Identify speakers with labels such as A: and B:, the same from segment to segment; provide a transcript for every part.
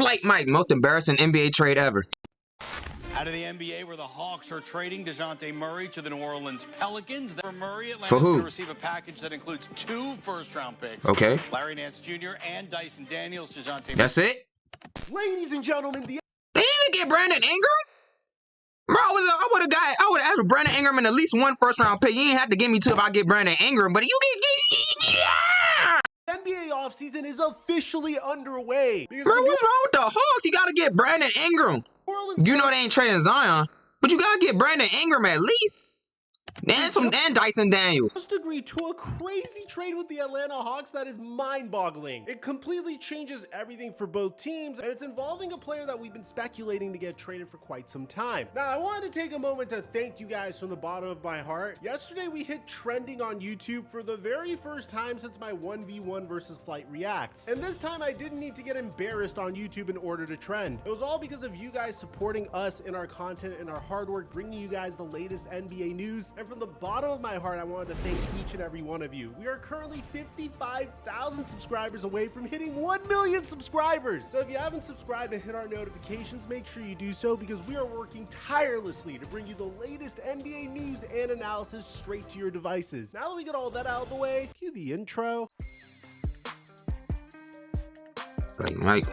A: Flight Mike, most embarrassing NBA trade ever.
B: Out of the NBA, where the Hawks are trading Dejounte Murray to the New Orleans Pelicans. For Murray, Atlanta's going to receive a package that includes 2 first-round picks.
A: Okay.
B: Larry Nance Jr. and Dyson Daniels. Dejounte.
A: That's it?
C: Ladies and gentlemen,
A: They didn't even get Brandon Ingram? Bro, I would have asked Brandon Ingram in at least 1 first-round pick. You ain't have to give me 2 if I get Brandon Ingram, but you get...
C: NBA offseason is officially underway.
A: Bro, what's wrong with the Hawks? You got to get Brandon Ingram. You know they ain't trading Zion, but you got to get Brandon Ingram at least. And Dyson Daniels.
C: Just agreed to a crazy trade with the Atlanta Hawks that is mind-boggling. It completely changes everything for both teams, and it's involving a player that we've been speculating to get traded for quite some time. Now, I wanted to take a moment to thank you guys from the bottom of my heart. Yesterday, we hit trending on YouTube for the very first time since my 1v1 versus Flight Reacts. And this time, I didn't need to get embarrassed on YouTube in order to trend. It was all because of you guys supporting us in our content and our hard work, bringing you guys the latest NBA news. And from the bottom of my heart, I wanted to thank each and every one of you. We are currently 55,000 subscribers away from hitting 1 million subscribers. So if you haven't subscribed and hit our notifications, make sure you do so, because we are working tirelessly to bring you the latest NBA news and analysis straight to your devices. Now that we get all that out of the way, cue the intro.
A: Like Mike.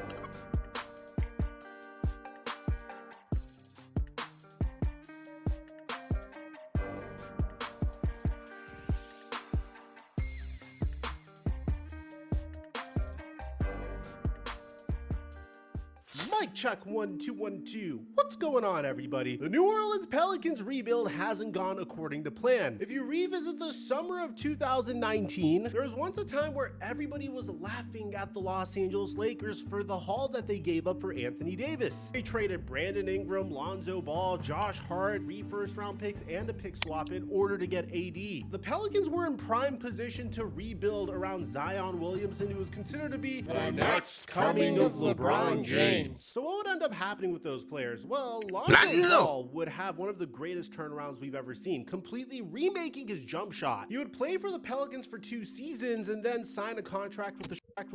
C: Mic check 1 2 1 2. What's going on, everybody? The New Orleans Pelicans rebuild hasn't gone according to plan. If you revisit the summer of 2019, there was once a time where everybody was laughing at the Los Angeles Lakers for the haul that they gave up for Anthony Davis. They traded Brandon Ingram, Lonzo Ball, Josh Hart, 3 first-round picks, and a pick swap in order to get AD. The Pelicans were in prime position to rebuild around Zion Williamson, who was considered to be the next coming of LeBron James. So what would end up happening with those players? Well, Lonzo Ball would have one of the greatest turnarounds we've ever seen, completely remaking his jump shot. He would play for the Pelicans for 2 seasons and then sign a contract with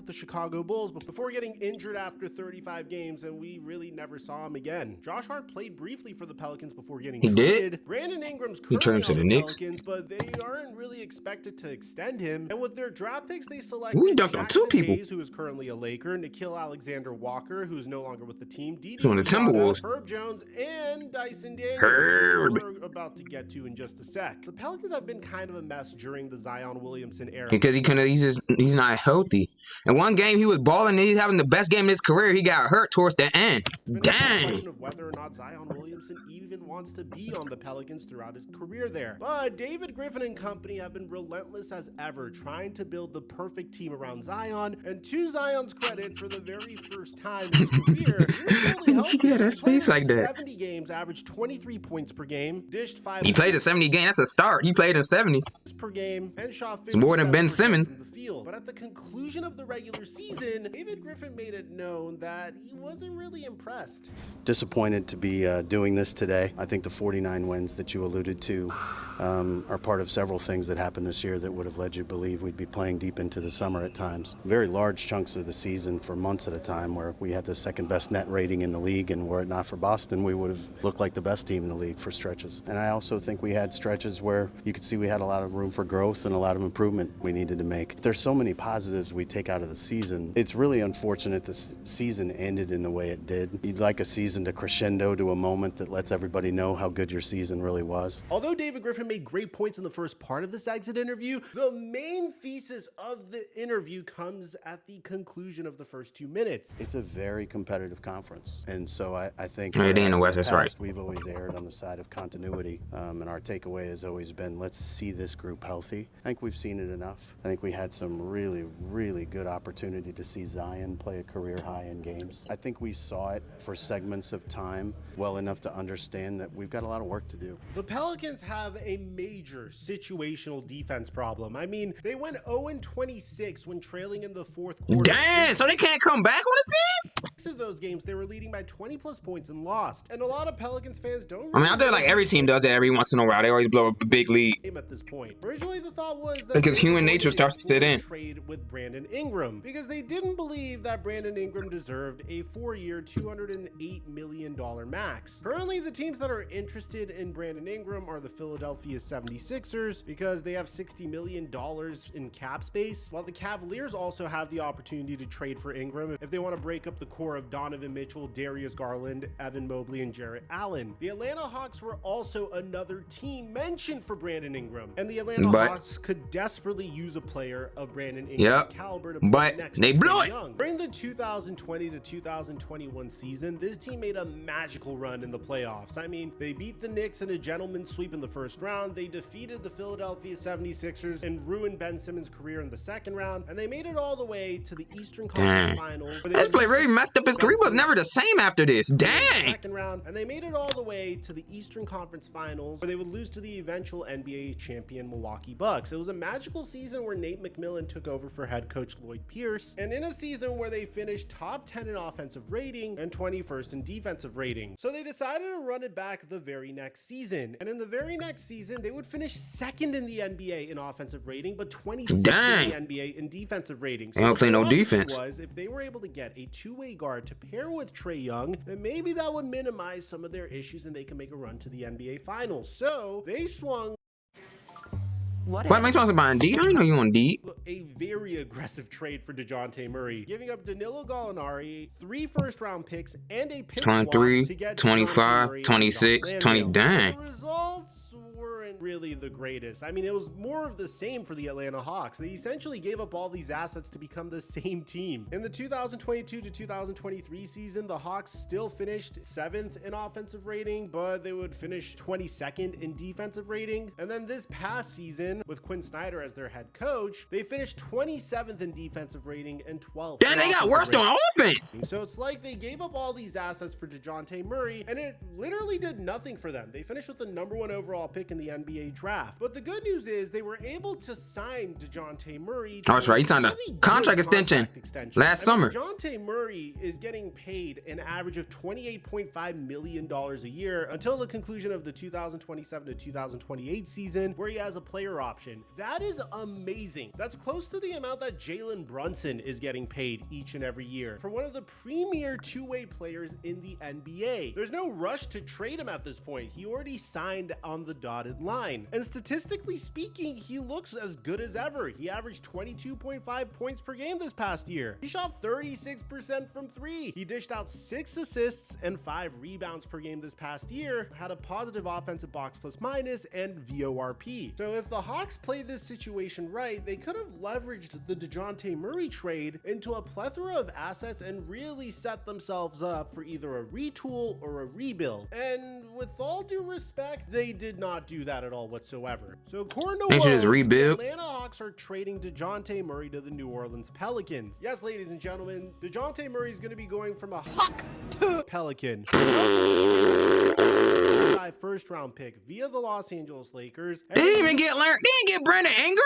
C: the Chicago Bulls before getting injured after 35 games, and we really never saw him again. Josh Hart played briefly for the Pelicans before getting traded. Brandon Ingram's currently on the Pelicans, but they aren't really expected to extend him. And with their draft picks, they selected Jackson Hayes, who is currently a Laker, Nickeil Alexander-Walker, who's no longer with the team, Herb Jones, and Dyson Daniels, who we're about to get to in just a sec. The Pelicans have been kind of a mess during the Zion Williamson era
A: because he's not healthy. In one game he was balling, and he's having the best game of his career. He got hurt towards the end. Dang.
C: Question of whether or not Zion Williamson even wants to be on the Pelicans throughout his career there. But David Griffin and company have been relentless as ever, trying to build the perfect team around Zion. And to Zion's credit, for the very first time in his career, he was fully healthy.
A: Yeah, that face like that.
C: 70 games, averaged 23 points per game, dished 5.
A: He played in 70 games. That's a start. He played in 70
C: per game and shot 57%
A: it's more than Ben Simmons.
C: from the field. But at the conclusion of the regular season, David Griffin made it known that he wasn't really impressed.
D: Disappointed to be doing this today. I think the 49 wins that you alluded to are part of several things that happened this year that would have led you to believe we'd be playing deep into the summer at times. Very large chunks of the season for months at a time where we had the second best net rating in the league, and were it not for Boston, we would have looked like the best team in the league for stretches. And I also think we had stretches where you could see we had a lot of room for growth and a lot of improvement we needed to make. There's so many positives we take out of the season. It's really unfortunate this season ended in the way it did. You'd like a season to crescendo to a moment that lets everybody know how good your season really was.
C: Although David Griffin made great points in the first part of this exit interview, the main thesis of the interview comes at the conclusion of the first 2 minutes.
D: It's a very competitive conference, and so I think
A: in the West, that's right.
D: We've always erred on the side of continuity, and our takeaway has always been, let's see this group healthy. I think we've seen it enough. I think we had some really, really good opportunity to see Zion play a career high in games. I think we saw it for segments of time well enough to understand that we've got a lot of work to do.
C: The Pelicans have a major situational defense problem. I mean, they went 0-26 when trailing in the fourth quarter.
A: Damn, so they can't come back on the team?
C: of those games, they were leading by 20 plus points and lost. And a lot of Pelicans fans don't
A: I mean, I feel like every team does it every once in a while. They always blow up a big lead.
C: At this point. Originally, the thought was that
A: because human nature starts to sit in.
C: Trade with Brandon Ingram because they didn't believe that Brandon Ingram deserved a 4-year, $208 million max. Currently, the teams that are interested in Brandon Ingram are the Philadelphia 76ers because they have $60 million in cap space, while the Cavaliers also have the opportunity to trade for Ingram if they want to break up the core of Donovan Mitchell, Darius Garland, Evan Mobley, and Jarrett Allen. The Atlanta Hawks were also another team mentioned for Brandon Ingram, and the Atlanta Hawks could desperately use a player of Brandon Ingram's caliber to put next
A: they
C: to
A: blew
C: Trae
A: it.
C: Young. During the 2020 to 2021 season, this team made a magical run in the playoffs. I mean, they beat the Knicks in a gentleman's sweep in the first round, they defeated the Philadelphia 76ers and ruined Ben Simmons' career in the second round, and they made it all the way to the Eastern Conference Finals.
A: This play really messed up his career. He was never the same after this. Dang.
C: Second round, and they made it all the way to the Eastern Conference Finals, where they would lose to the eventual NBA champion Milwaukee Bucks. It was a magical season where Nate McMillan took over for head coach Lloyd Pierce, and in a season where they finished top 10 in offensive rating and 21st in defensive rating. So they decided to run it back the very next season, and in the very next season, they would finish second in the NBA in offensive rating, but 26th in the NBA in defensive rating. So
A: they don't play no defense.
C: Was if they were able to get a two-way guard to pair with Trae Young, then maybe that would minimize some of their issues and they can make a run to the NBA Finals. So they swung.
A: What makes you buy Indeed? I didn't know you on Indeed.
C: A very aggressive trade for Dejounte Murray, giving up Danilo Gallinari, 3 first-round picks, and a pick
A: 23,
C: swap to get
A: 25, 26, 20. Dang.
C: The results weren't really the greatest. I mean, it was more of the same for the Atlanta Hawks. They essentially gave up all these assets to become the same team. In the 2022 to 2023 season, the Hawks still finished 7th in offensive rating, but they would finish 22nd in defensive rating. And then this past season, with Quinn Snyder as their head coach, they finished 27th in defensive rating and 12th.
A: Damn, they got worse on offense.
C: So it's like they gave up all these assets for Dejounte Murray, and it literally did nothing for them. They finished with the #1 overall pick in the NBA draft. But the good news is they were able to sign Dejounte Murray.
A: Oh, that's right. He signed a contract extension last summer.
C: Dejounte Murray is getting paid an average of $28.5 million a year until the conclusion of the 2027 to 2028 season, where he has a player option. That is amazing. That's close to the amount that Jalen Brunson is getting paid each and every year for one of the premier two-way players in the NBA. There's no rush to trade him at this point. He already signed on the dotted line. And statistically speaking, he looks as good as ever. He averaged 22.5 points per game this past year. He shot 36% from 3. He dished out 6 assists and 5 rebounds per game this past year, had a positive offensive box plus minus and VORP. So if the Hawks play this situation right, they could have leveraged the Dejounte Murray trade into a plethora of assets and really set themselves up for either a retool or a rebuild. And with all due respect, they did not do that at all whatsoever. So according to the Atlanta Hawks are trading Dejounte Murray to the New Orleans Pelicans. Yes, ladies and gentlemen, Dejounte Murray is going to be going from a Hawk to Pelican. First-round pick via the Los Angeles Lakers.
A: They didn't even get Brandon Ingram?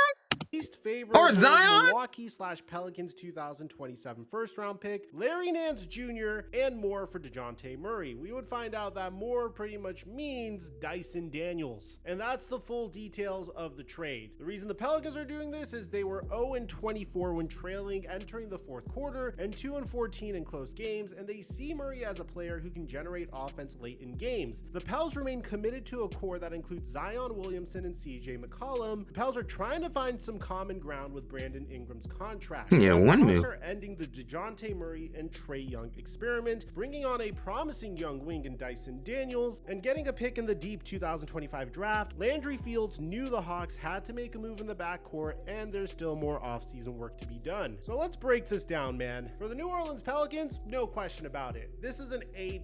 C: Least favorite
A: or Zion?
C: Milwaukee/Pelicans 2027 first-round pick, Larry Nance Jr., and more for Dejounte Murray. We would find out that more pretty much means Dyson Daniels. And that's the full details of the trade. The reason the Pelicans are doing this is they were 0-24 when trailing entering the fourth quarter and 2-14 in close games, and they see Murray as a player who can generate offense late in games. The Pels remain committed to a core that includes Zion Williamson and CJ McCollum. The Pels are trying to find some common ground with Brandon Ingram's contract.
A: Yeah, one move.
C: Are ending the Dejounte Murray and Trae Young experiment, bringing on a promising young wing in Dyson Daniels, and getting a pick in the deep 2025 draft. Landry Fields knew the Hawks had to make a move in the backcourt, and there's still more offseason work to be done. So let's break this down, man. For the New Orleans Pelicans, no question about it. This is an A++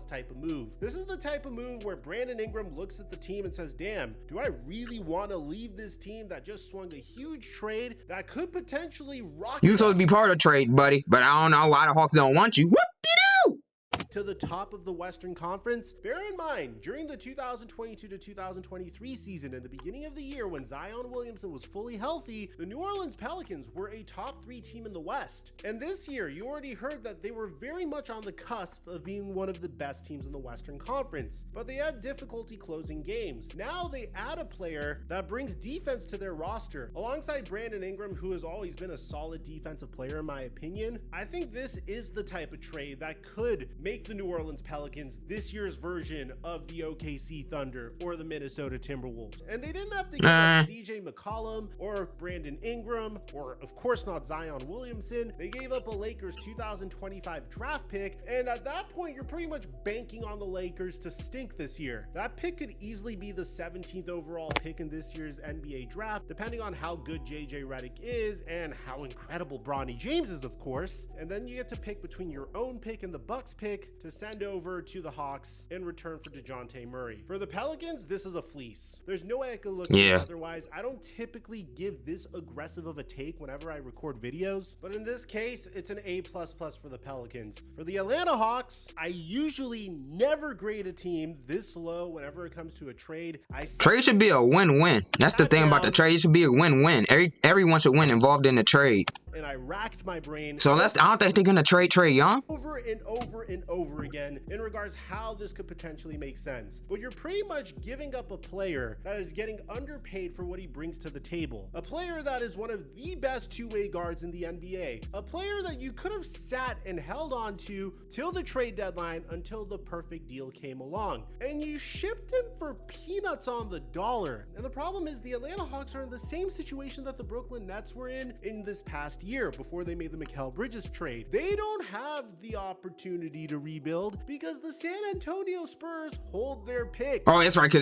C: type of move. This is the type of move where Brandon Ingram looks at the team and says, damn, do I really want to leave this team that just swung a huge trade that could potentially rock?
A: You supposed to be part of the trade, buddy, but I don't know why the Hawks don't want you. What do you do?
C: to the top of the Western Conference? Bear in mind, during the 2022 to 2023 season, in the beginning of the year when Zion Williamson was fully healthy, the New Orleans Pelicans were a top 3 team in the West. And this year, you already heard that they were very much on the cusp of being one of the best teams in the Western Conference, but they had difficulty closing games. Now they add a player that brings defense to their roster, alongside Brandon Ingram, who has always been a solid defensive player in my opinion. I think this is the type of trade that could make the New Orleans Pelicans this year's version of the OKC Thunder or the Minnesota Timberwolves. And they didn't have to give up CJ McCollum or Brandon Ingram, or of course not Zion Williamson. They gave up a Lakers 2025 draft pick, and at that point you're pretty much banking on the Lakers to stink this year. That pick could easily be the 17th overall pick in this year's NBA draft, depending on how good JJ Redick is and how incredible Bronny James is, of course. And then you get to pick between your own pick and the Bucks pick to send over to the Hawks in return for Dejounte Murray. For the Pelicans, this is a fleece. There's no way I could look at it otherwise. I don't typically give this aggressive of a take whenever I record videos, but in this case, it's an A++ for the Pelicans. For the Atlanta Hawks, I usually never grade a team this low whenever it comes to a trade.
A: Trade should be a win-win. That's the thing about the trade. It should be a win-win. Everyone should win involved in the trade.
C: And I racked my brain.
A: So I don't think they're gonna trade Trae Young
C: over and over and over again in regards how this could potentially make sense. But you're pretty much giving up a player that is getting underpaid for what he brings to the table. A player that is one of the best two-way guards in the NBA. A player that you could have sat and held on to till the trade deadline until the perfect deal came along. And you shipped him for peanuts on the dollar. And the problem is the Atlanta Hawks are in the same situation that the Brooklyn Nets were in this past year before they made the Mikal Bridges trade. They don't have the opportunity to rebuild because the San Antonio Spurs hold their picks.
A: Oh, that's right.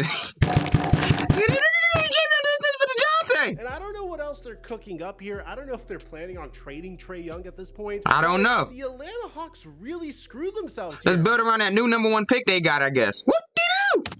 C: And I don't know what else they're cooking up here. I don't know if they're planning on trading Trae Young at this point.
A: I don't know.
C: The Atlanta Hawks really screwed themselves
A: here. Let's build around that new #1 pick they got, I guess.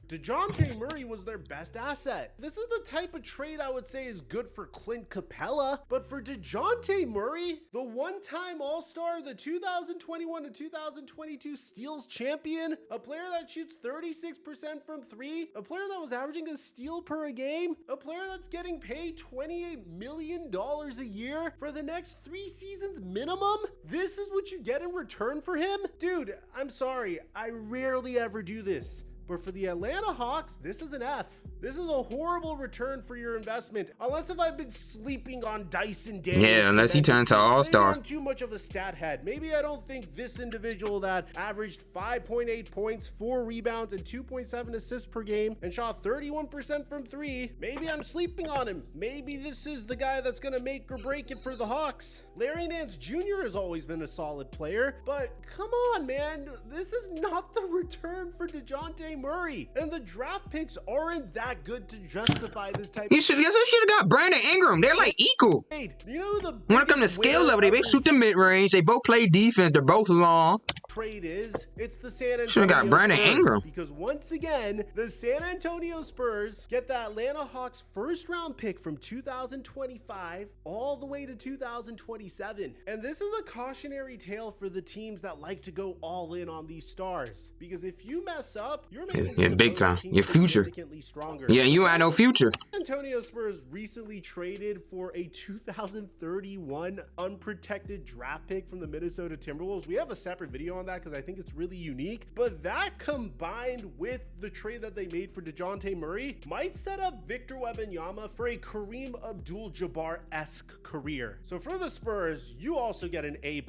C: Dejounte Murray was their best asset. This is the type of trade I would say is good for Clint Capella, but for Dejounte Murray, the one-time All-Star, the 2021 to 2022 Steals champion, a player that shoots 36% from 3, a player that was averaging a steal per game, a player that's getting paid $28 million a year for the next 3 seasons minimum. This is what you get in return for him? Dude, I'm sorry, I rarely ever do this. But for the Atlanta Hawks, this is an F. This is a horrible return for your investment. Unless if I've been sleeping on Dyson Daniels.
A: Yeah, unless he turns to All-Star.
C: Maybe I'm too much of a stat head. Maybe I don't think this individual that averaged 5.8 points, 4 rebounds, and 2.7 assists per game, and shot 31% from 3. Maybe I'm sleeping on him. Maybe this is the guy that's gonna make or break it for the Hawks. Larry Nance Jr. has always been a solid player, but come on, man. This is not the return for Dejounte Murray. And the draft picks aren't that good to justify this type
A: You should have got Brandon Ingram. They're like equal.
C: You know the
A: when it comes to skill level, they shoot the mid-range. They both play defense. They're both long.
C: Trade is, it's the San Antonio
A: Should have got Brandon
C: Spurs,
A: Ingram.
C: because once again, the San Antonio Spurs get the Atlanta Hawks first round pick from 2025 all the way to 2027. And this is a cautionary tale for the teams that like to go all in on these stars, because if you mess up, you're making
A: big time. Your future.
C: significantly stronger.
A: Yeah, you had no future.
C: Antonio Spurs recently traded for a 2031 unprotected draft pick from the Minnesota Timberwolves. We have a separate video on that because I think it's really unique, but that combined with the trade that they made for Dejounte Murray might set up Victor Wembanyama for a Kareem Abdul-Jabbar-esque career. So for the Spurs, you also get an A+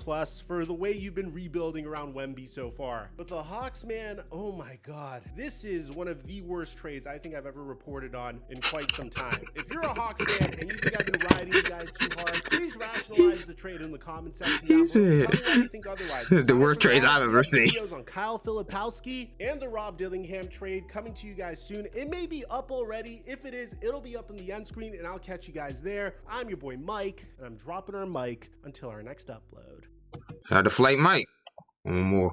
C: for the way you've been rebuilding around Wemby so far. But the Hawks, man, oh my God, this is one of the worst trades I think I've ever reported on in quite some time. If you're a Hawks fan and you think I've been riding you guys too hard, please rationalize the trade in the comment section down below. Tell me why you think otherwise.
A: This is the worst trades I've ever seen.
C: Videos on Kyle Filipowski and the Rob Dillingham trade coming to you guys soon. It may be up already. If it is, it'll be up on the end screen, and I'll catch you guys there. I'm your boy Mike, and I'm dropping our mic until our next upload.
A: Shout out to Flight Mike. One more.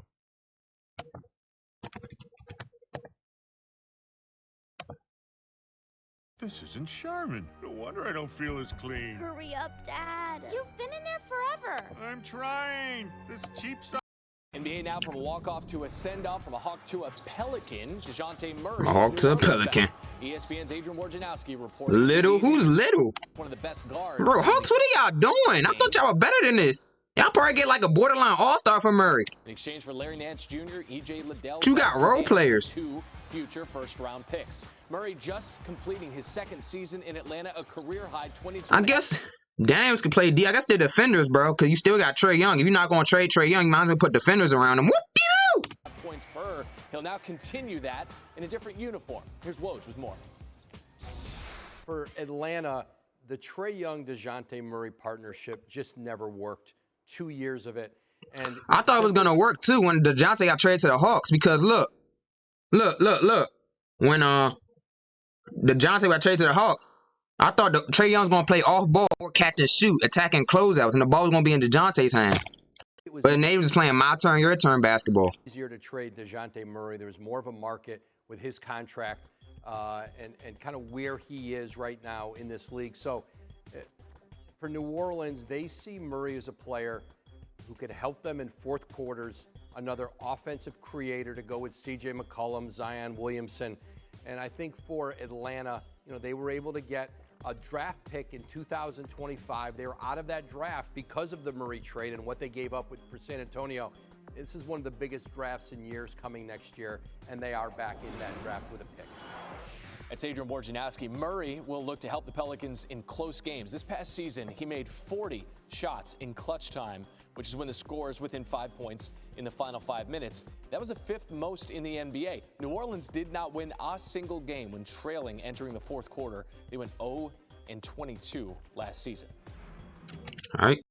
E: This isn't Charmin. No wonder I don't feel as clean.
F: Hurry up, Dad. You've been in there forever.
E: I'm trying. This cheap stuff.
F: NBA now from a walk-off to a send-off, from a Hawk to a Pelican. Dejounte Murray.
A: From a Hawk to a Pelican.
F: ESPN's Adrian Wojnarowski reports.
A: Little? Who's little?
F: One of the best guards.
A: Bro, Hawks, what are y'all doing? I thought y'all were better than this. Y'all probably get like a borderline all-star for Murray.
F: In exchange for Larry Nance Jr., E.J. Liddell.
A: You got role players.
F: 2 future first-round picks. Murray just completing his second season in Atlanta, a career-high 22.
A: I guess Daniels could play D. I guess they're defenders, bro, because you still got Trae Young. If you're not going to trade Trae Young, you might as well put defenders around him. Whoop-de-doo!
F: Points per. He'll now continue that in a different uniform. Here's Woj with more.
G: For Atlanta, the Trae Young-Dejounte Murray partnership just never worked. 2 years of it. And
A: I thought it was going to work, too, when Dejounte got traded to the Hawks, because look. When Dejounte got traded to the Hawks, I thought Trae Young's going to play off-ball or catch and shoot, attacking closeouts, and the ball was going to be in Dejounte's hands. But they was playing my turn, your turn basketball.
G: Easier to trade Dejounte Murray. There was more of a market with his contract and kind of where he is right now in this league. So for New Orleans, they see Murray as a player who could help them in fourth quarters, another offensive creator to go with C.J. McCollum, Zion Williamson. And I think for Atlanta, they were able to get a draft pick in 2025. They were out of that draft because of the Murray trade and what they gave up for San Antonio. This is one of the biggest drafts in years coming next year, and they are back in that draft with a pick.
F: It's Adrian Wojnarowski. Murray will look to help the Pelicans in close games. This past season, he made 40 shots in clutch time, which is when the score is within 5 points in the final 5 minutes. That was the 5th most in the NBA. New Orleans did not win a single game when trailing entering the fourth quarter. They went 0-22 last season.
A: All right.